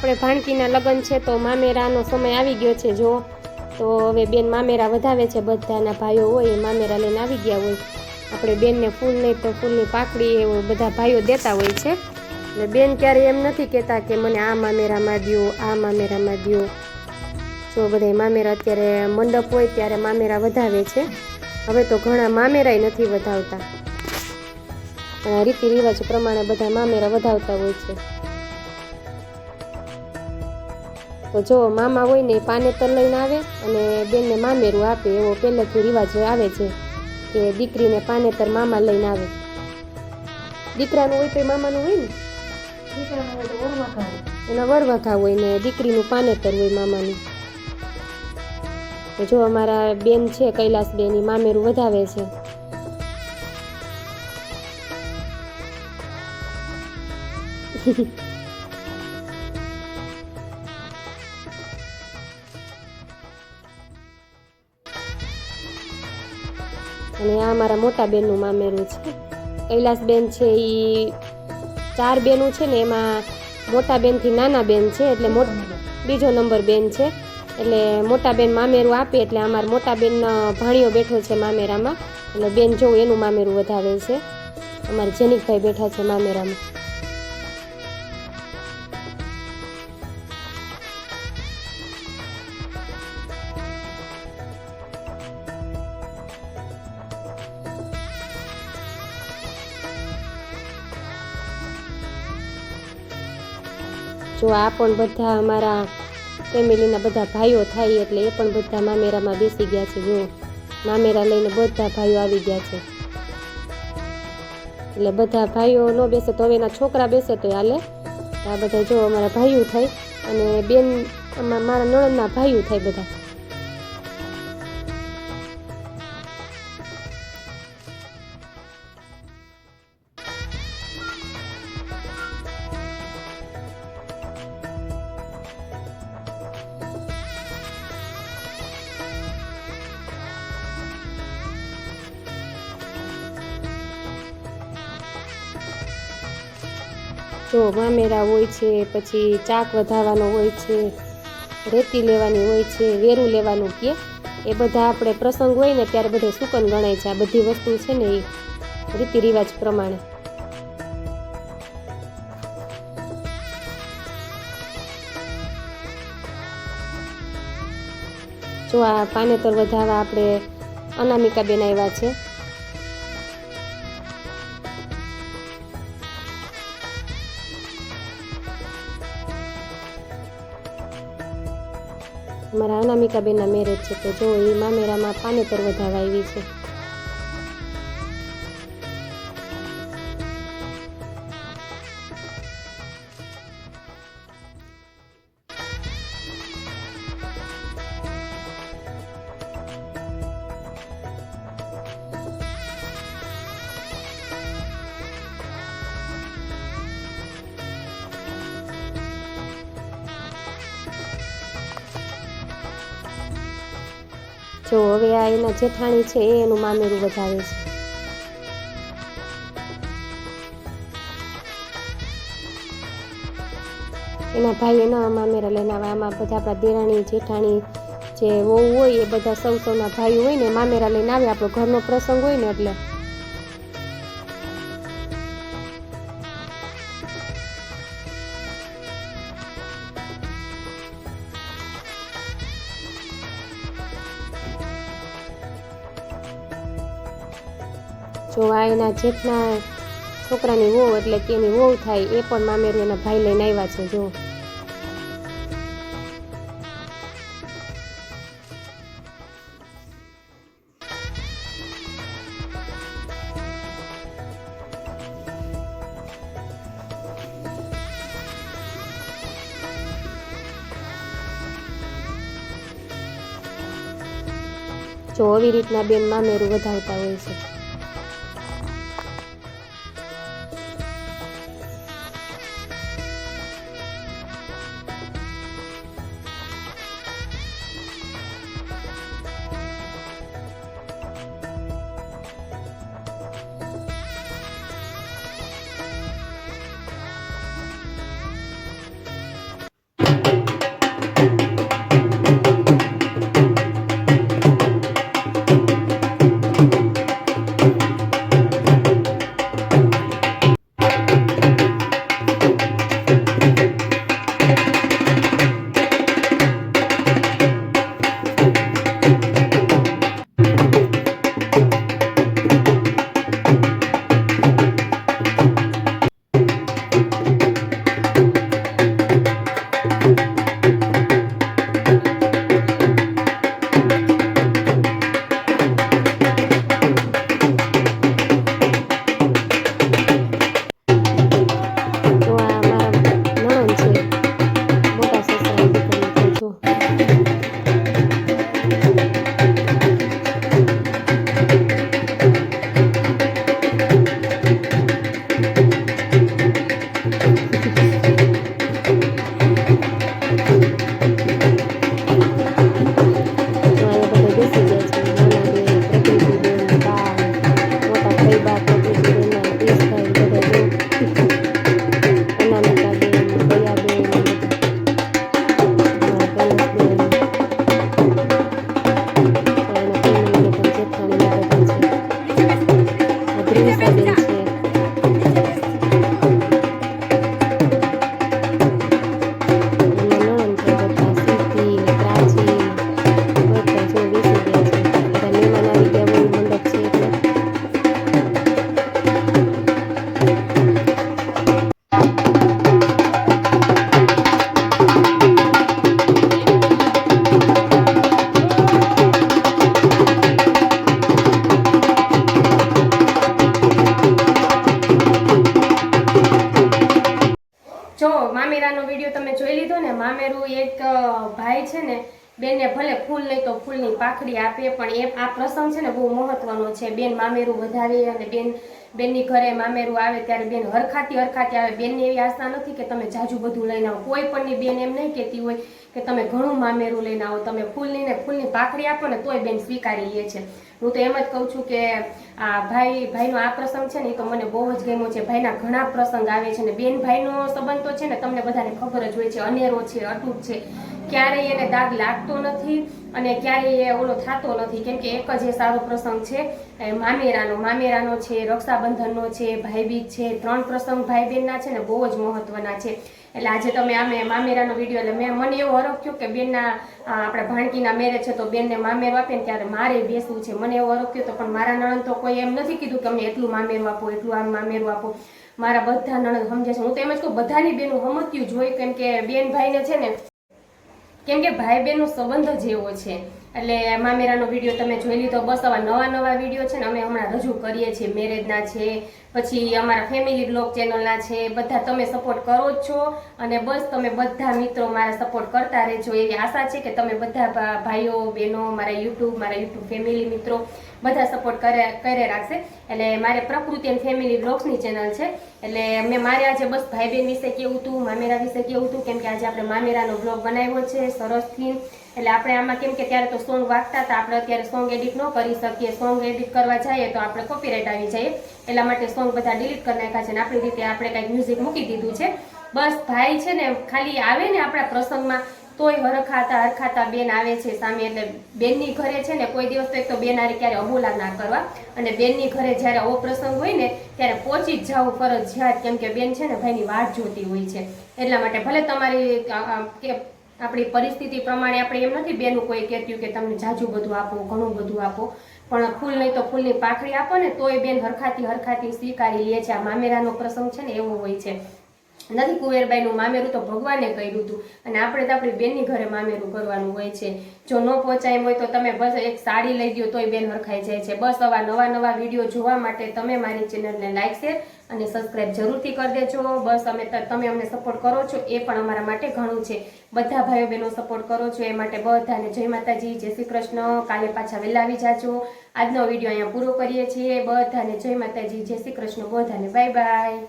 આપણે ભાણકીના લગ્ન છે તો મામેરાનો સમય આવી ગયો છે જો. તો હવે બેન મામેરા વધાવે છે, બધાના ભાઈઓ હોય એ મામેરા લઈને આવી ગયા હોય. આપણે બેનને ફૂલ નહીં તો ફૂલની પાકડી એવું બધા ભાઈઓ દેતા હોય છે. એટલે બેન ક્યારેય એમ નથી કહેતા કે મને આ મામેરામાં દ્યો, આ મામેરામાં દ્યો. જો બધા મામેરા અત્યારે મંડપ હોય ત્યારે મામેરા વધાવે છે. હવે તો ઘણા મામેરાય નથી વધાવતા, રીતિ રિવાજ પ્રમાણે બધા મામેરા વધાવતા હોય છે. તો જો મામા હોય ને પાનેતર લઈને આવે અને બેનને મામેરું આપે, એવો પહેલેથી રિવાજ આવે છે કે દીકરીને પાનેતર મામા લઈને આવે. દીકરાનું હોય તો મામાનું હોય ને, એના વરવખા હોય ને દીકરીનું પાનેતર હોય મામાનું. તો જો અમારા બેન છે કૈલાસબેન, ઈ મામેરું વધાવે છે. અને આ અમારા મોટા બેનનું મામેરું છે. કૈલાસબેન છે એ 4 બેનું છે ને, એમાં મોટા બેનથી નાના બેન છે એટલે બીજો નંબર બેન છે. એટલે મોટા બેન મામેરું આપે એટલે અમારા મોટા બેન ભાણિયો બેઠો છે મામેરામાં, એટલે બેન જોઉં એનું મામેરું વધાવે છે. અમારા જેનિકભાઈ બેઠા છે મામેરામાં. જો આ પણ બધા અમારા ફેમિલીના બધા ભાઈઓ થાય એટલે એ પણ બધા મામેરામાં બેસી ગયા છે. જો મામેરા લઈને બધા ભાઈઓ આવી ગયા છે. એટલે બધા ભાઈઓ ન બેસે તો હવે એના છોકરા બેસે તો હાલે. આ બધા જો અમારા ભાઈઓ થાય અને બેન મારા નણંદના ભાઈઓ થાય બધા. જો મામેરા હોય છે, પછી ચાક વધારવાનો હોય છે, રેતી લેવાની હોય છે, વેરું લેવાનું કે એ બધા આપણે પ્રસંગ હોય ને ત્યારે બધે સુકન ગણાય છે. આ બધી વસ્તુ છે ને એ રીતિ રિવાજ પ્રમાણે. જો આ પાનેતર વધારવા આપણે અનામિકા બેન આવ્યા છે. અમારા અનામિકા બેનના મેરેજ છે તો જો એ મામેરામાં પાનેતર વધારવા આવી છે. જો હવે આ એના જેઠાણી છે એનું મામેરું વધારે છે. એના ભાઈ એના મામેરા લઈને આવે. આમાં બધા આપણા દેરાણી જેઠાણી જે વહુ હોય એ બધા સૌના ભાઈ હોય ને મામેરા લઈને આવે. આપણો ઘરનો પ્રસંગ હોય ને એટલે જો આ એના જેઠના છોકરાની વહુ એટલે કે એની વહુ થાય એ પણ મામેરું એના ભાઈ લઈને આવ્યા છે. જો આવી રીતના બેન મામેરું વધાવતા હોય છે. જોઈ લીધો ને, મામેરું એક ભાઈ છે ને બેનને ભલે ફૂલ નહીં તો ફૂલની પાખડી આપે, પણ આ પ્રસંગ છે ને બહુ મહત્વનો છે. બેન મામેરું વધારે અને બેનની ઘરે મામેરું આવે ત્યારે બેન હરખાતી આવે. બેનની એવી આશા નથી કે તમે જાજુ બધું લઈને આવો. કોઈ પણની બેન એમ નહીં કહેતી હોય કે તમે ઘણું મામેરું લઈને આવો. તમે ફૂલની પાખડી આપો ને તોય બેન સ્વીકારી લે છે. હું તો એમ જ કહું છું કે આ ભાઈનો આ પ્રસંગ છે ને એ તો મને બહુ જ ગમ્યો છે. ભાઈના ઘણા પ્રસંગ આવે છે ને બેન ભાઈનો સંબંધ તો છે ને તમને બધાને ખબર જ હોય છે, અનેરો છે, અતૂટ છે. ક્યારેય એને દાગ લાગતો નથી અને ક્યારેય ઓલો થતો નથી, કેમ કે એક જ એ સારો પ્રસંગ છે મામેરાનો છે, રક્ષાબંધનનો છે, ભાઈબીજ છે. 3 પ્રસંગ ભાઈ બહેનના છે ને બહુ જ મહત્વના છે. એટલે આજે તમે આમે મામેરાનો વિડીયો, એટલે મને એવો હરખ થયો કે બેનના આપણા ભાણકીના મેરેજ છે તો બેનને મામેરું આપે ને ત્યારે મારે બેસવું છે. મને એવો હરખ થયો તો, પણ મારા નણંદ તો કોઈ એમ નથી કીધું કે અમને એટલું મામેરું આપો, એટલું આમ મામેરું આપો. મારા બધા નણંદ સમજે છે. હું તો એમ જ કહું બધાની બેનું સમજ્યું જ હોય, કેમ કે બેન ભાઈને છે ને, કેમ કે ભાઈ બહેનનો સંબંધ જ એવો છે. એટલે મામેરાનો વિડીયો તમે જોઈ લીધો. બસ આવા નવા વિડીયો છે ને અમે હમણાં રજૂ કરીએ છીએ. મેરેજના છે, પછી અમારા ફેમિલી બ્લોગ ચેનલના છે, બધા તમે સપોર્ટ કરો જ છો. અને બસ તમે બધા મિત્રો મારા સપોર્ટ કરતા રહેજો એવી આશા છે કે તમે બધા ભાઈઓ બહેનો મારા યુટ્યુબ ફેમિલી મિત્રો બધા સપોર્ટ કરે રાખશે. એટલે મારે પ્રકૃતિ અને ફેમિલી બ્લોગ્સની ચેનલ છે. એટલે મારે આજે બસ ભાઈ બહેન વિશે કેવું હતું, મામેરા વિશે કેવું હતું, કેમ કે આજે આપણે મામેરાનો બ્લોગ બનાવ્યો છે સરસથી. એટલે આપણે આમાં કેમ કે ત્યારે તો સોંગ વાગતા હતા, આપણે અત્યારે સોંગ એડિટ ન કરી શકીએ. સોંગ એડિટ કરવા જઈએ તો આપણે કોપીરાઇટ આવી જાય, એટલા માટે સોંગ બધા ડિલીટ કરી નાખ્યા છે અને આપણી રીતે આપણે કંઈક મ્યુઝિક મૂકી દીધું છે. બસ ભાઈ છે ને ખાલી આવે ને આપણા પ્રસંગમાં તોય હરખાતા બેન આવે છે સામે. એટલે બેનની ઘરે છે ને કોઈ દિવસ તો એક તો બેન હારે ક્યારે અબોલા ના કરવા, અને બેનની ઘરે જ્યારે આવો પ્રસંગ હોય ને ત્યારે પહોંચી જ જવું ફરજિયાત, કેમ કે બેન છે ને ભાઈની વાટ જોતી હોય છે. એટલા માટે ભલે તમારી આપણી પરિસ્થિતિ પ્રમાણે આપણે એમ નથી બેનું કોઈ કહેતું કે તમને જાજુ બધું આપો, ઘણું બધું આપો, પણ ફૂલ નહીં તો ફૂલની પાખડી આપો ને તોય બેન હરખાતી સ્વીકારી લે છે. આ મામેરાનો પ્રસંગ છે ને એવો હોય છે. નથી કુંવરબાઈનું મામેરું તો ભગવાને કર્યું હતું, અને આપણે તો આપણી બેનની ઘરે મામેરું કરવાનું હોય છે. જો ન પહોંચાય હોય તો તમે બસ એક સાડી લઈ દો તોય બેન હરખાઈ જાય છે. બસ આવા નવા વિડીયો જોવા માટે તમે મારી ચેનલને લાઈક, શેર અને સબસ્ક્રાઈબ જરૂરથી કરી દેજો. બસ તમે અમને સપોર્ટ કરો છો એ પણ અમારા માટે ઘણું છે. બધા ભાઈઓ બહેનો સપોર્ટ કરો છો એ માટે બધાને જય માતાજી, જય શ્રી કૃષ્ણ. કાલે પાછા વહેલા આવી જાજો. આજનો વિડીયો અહીંયા પૂરો કરીએ છીએ. બધાને જય માતાજી, જય શ્રી કૃષ્ણ. બધાને બાય બાય.